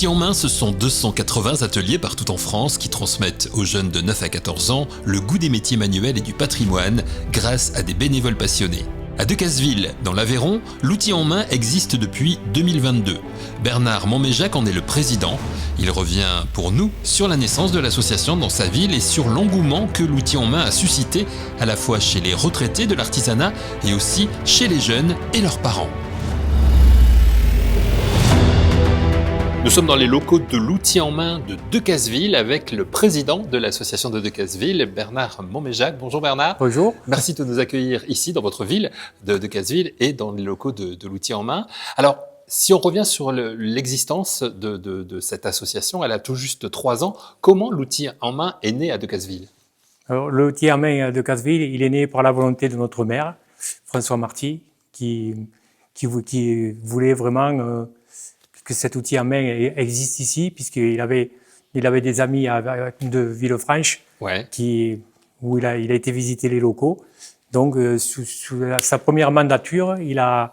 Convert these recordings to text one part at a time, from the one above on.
L'outil en main, ce sont 280 ateliers partout en France qui transmettent aux jeunes de 9 à 14 ans le goût des métiers manuels et du patrimoine grâce à des bénévoles passionnés. À Decazeville, dans l'Aveyron, l'outil en main existe depuis 2022. Bernard Montméjac en est le président. Il revient pour nous sur la naissance de l'association dans sa ville et sur l'engouement que l'outil en main a suscité à la fois chez les retraités de l'artisanat et aussi chez les jeunes et leurs parents. Nous sommes dans les locaux de l'outil en main de Decazeville avec le président de l'association de Decazeville, Bernard Montméjac. Bonjour Bernard. Bonjour. Merci de nous accueillir ici dans votre ville de Decazeville et dans les locaux de l'outil en main. Alors, si on revient sur l'existence de cette association, elle a tout juste 3 ans. Comment l'outil en main est né à Decazeville? Alors, l'outil en main à Decazeville, il est né par la volonté de notre maire, François Marty, qui voulait vraiment que cet outil en main existe ici, puisqu'il avait des amis de Villefranche, Ouais. où il a été visiter les locaux. Donc, sous sa première mandature, il a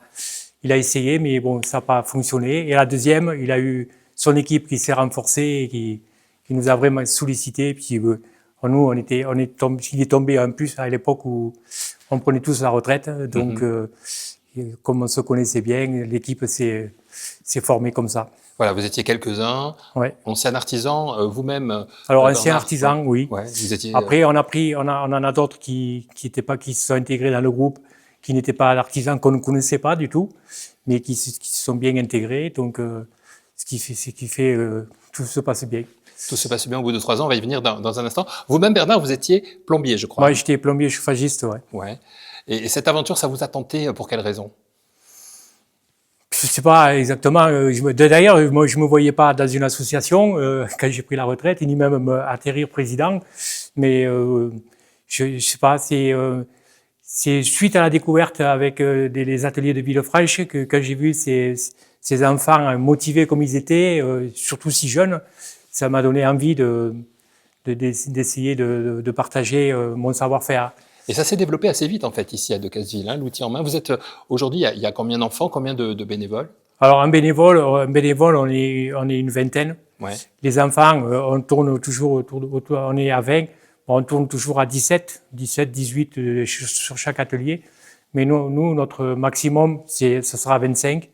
essayé, mais bon, ça n'a pas fonctionné. Et la deuxième, il a eu son équipe qui s'est renforcée et qui nous a vraiment sollicité. Puis nous, il est tombé en plus à l'époque où on prenait tous la retraite. Donc, comme on se connaissait bien, l'équipe s'est formée comme ça. Voilà, vous étiez quelques-uns. Ouais. Ancien artisan, vous-même. Alors, ancien artisan, oui. Ouais, vous étiez. Après, on en a d'autres qui se sont intégrés dans le groupe, qui n'étaient pas artisans, qu'on ne connaissait pas du tout, mais qui se sont bien intégrés. Donc, ce qui fait tout se passe bien. Tout se passe bien au bout de 3 ans. On va y venir dans un instant. Vous-même, Bernard, vous étiez plombier, je crois. Moi, j'étais plombier chauffagiste, ouais. Ouais. Et cette aventure, ça vous a tenté pour quelle raison? Je sais pas exactement. D'ailleurs, moi, je me voyais pas dans une association quand j'ai pris la retraite, ni même atterrir président. Mais je sais pas. C'est suite à la découverte avec les ateliers de Villefranche que quand j'ai vu ces enfants motivés comme ils étaient, surtout si jeunes, ça m'a donné envie d'essayer de partager mon savoir-faire. Et ça s'est développé assez vite, en fait, ici à Decazeville, l'outil en main. Vous êtes, aujourd'hui, il y a combien d'enfants, combien de bénévoles? Alors, un bénévole, on est une vingtaine. Ouais. Les enfants, on tourne toujours on est à 20. On tourne toujours à 17, 18 sur chaque atelier. Mais nous, notre maximum, ça sera 25.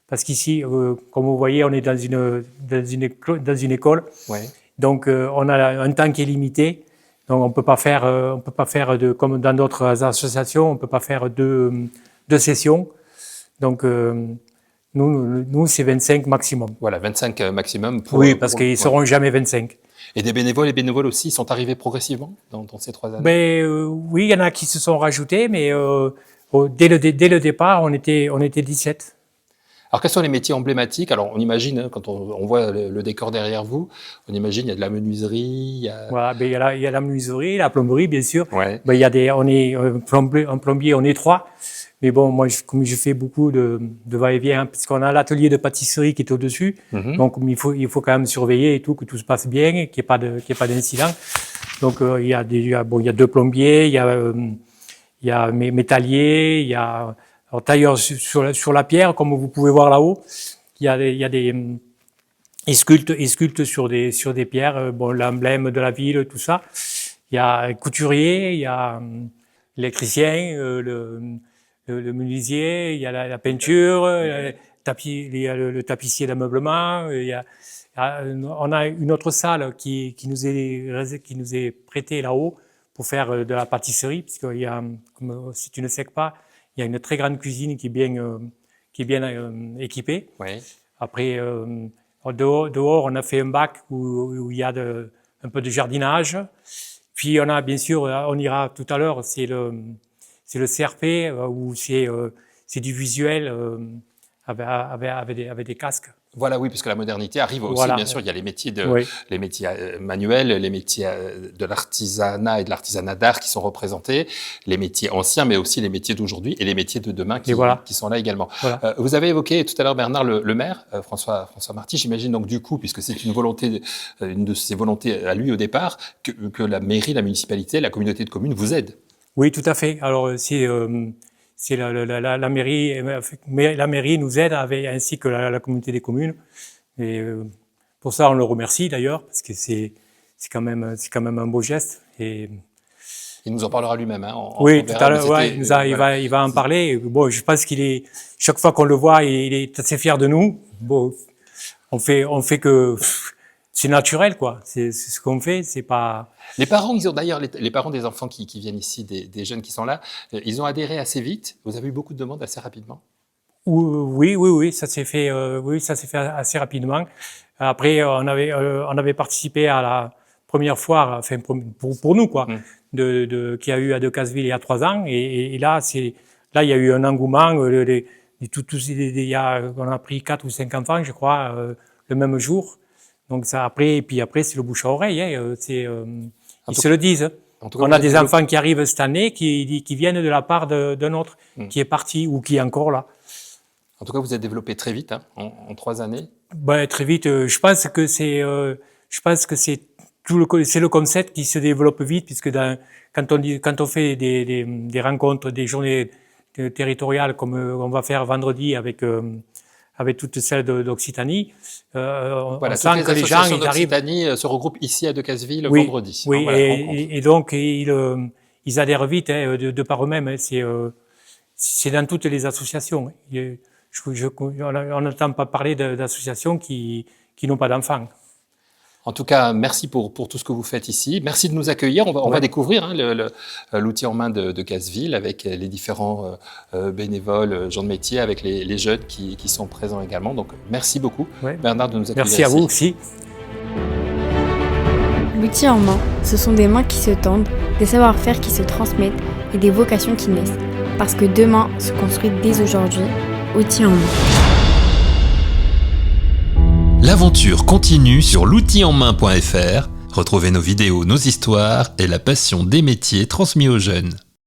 Parce qu'ici, comme vous voyez, on est dans une école. Ouais. Donc, on a un temps qui est limité. Donc, on peut pas faire comme dans d'autres associations, on peut pas faire deux sessions. Donc, nous, c'est 25 maximum. Voilà, 25 maximum. Parce qu'ils seront jamais 25. Et des bénévoles aussi sont arrivés progressivement dans ces 3 Ben, années? oui, il y en a qui se sont rajoutés, mais dès le départ, on était 17. Alors, quels sont les métiers emblématiques? Alors, on imagine, quand on voit le décor derrière vous, on imagine il y a de la menuiserie, il y a... Voilà, ben, il y a la menuiserie, la plomberie, bien sûr. Ouais. Ben, on est un plombier, on est 3. Mais bon, moi, comme je fais beaucoup de va-et-vient, hein, puisqu'on a l'atelier de pâtisserie qui est au-dessus. Donc, il faut quand même surveiller et tout, que tout se passe bien, qu'il n'y ait pas d'incident. Donc, il y a 2 plombiers, il y a métallier, il y a, alors, tailleur sur la pierre, comme vous pouvez voir là-haut. Il y a ils sculptent sur des pierres, l'emblème de la ville, tout ça. Il y a un couturier, il y a l'électricien, le menuisier, il y a la peinture, il y a le tapissier d'ameublement, on a une autre salle qui nous est prêtée là-haut pour faire de la pâtisserie, puisqu'il y a, comme si tu ne sais pas, il y a une très grande cuisine qui est bien équipée. Ouais. Après, dehors, on a fait un bac où il y a un peu de jardinage. Puis on a, bien sûr, on ira tout à l'heure, c'est le CRP où c'est du visuel avec des casques. Voilà, oui, parce que la modernité arrive aussi, Voilà. bien sûr. Il y a les métiers Oui. les métiers manuels, les métiers de l'artisanat et de l'artisanat d'art qui sont représentés, les métiers anciens, mais aussi les métiers d'aujourd'hui et les métiers de demain qui sont là également. Voilà. Vous avez évoqué tout à l'heure, Bernard, le maire, François Marty. J'imagine donc du coup, puisque c'est une de ses volontés à lui au départ, que la mairie, la municipalité, la communauté de communes vous aide. Oui, tout à fait. Alors, c'est la mairie nous aide ainsi que la communauté des communes. Et Pour ça, on le remercie d'ailleurs, parce que c'est quand même un beau geste. Et il nous en parlera lui-même. Hein, oui, tout à l'heure, ouais, il va en parler. Bon, je pense chaque fois qu'on le voit, il est assez fier de nous. Bon, on fait que c'est naturel, quoi. C'est ce qu'on fait, c'est pas. Les parents, ils ont d'ailleurs les parents des enfants qui viennent ici, des jeunes qui sont là, ils ont adhéré assez vite. Vous avez eu beaucoup de demandes assez rapidement. Oui, ça s'est fait assez rapidement. Après, on avait participé à la première foire, enfin pour nous, quoi, qu'il y a eu à Decazeville il y a 3 ans. Et là, il y a eu un engouement. On a pris 4 ou 5 enfants, je crois, le même jour. Donc ça, après, c'est le bouche à oreille. Hein, ils se le disent. On a des enfants qui arrivent cette année qui viennent de la part d'un autre qui est parti ou qui est encore là. En tout cas, vous êtes développé très vite, hein, en 3 années. Ben, très vite. Je pense que c'est le concept qui se développe vite, puisque quand on fait des rencontres, des journées territoriales comme on va faire vendredi avec toutes celles d'Occitanie, on sent que les gens ils arrivent. D'Occitanie se regroupent ici à Decazeville vendredi. Oui, et donc ils adhèrent vite, hein, de par eux-mêmes. Hein, c'est dans toutes les associations. Hein. On n'entend pas parler d'associations qui n'ont pas d'enfants. En tout cas, merci pour tout ce que vous faites ici. Merci de nous accueillir. On va découvrir l'outil en main de Decazeville avec les différents bénévoles, gens de métier, avec les jeunes qui sont présents également. Donc, merci beaucoup, Bernard, de nous accueillir ici. Merci à vous aussi. L'outil en main, ce sont des mains qui se tendent, des savoir-faire qui se transmettent et des vocations qui naissent. Parce que demain se construit dès aujourd'hui. Outils en main. L'aventure continue sur l'outilenmain.fr. Retrouvez nos vidéos, nos histoires et la passion des métiers transmis aux jeunes.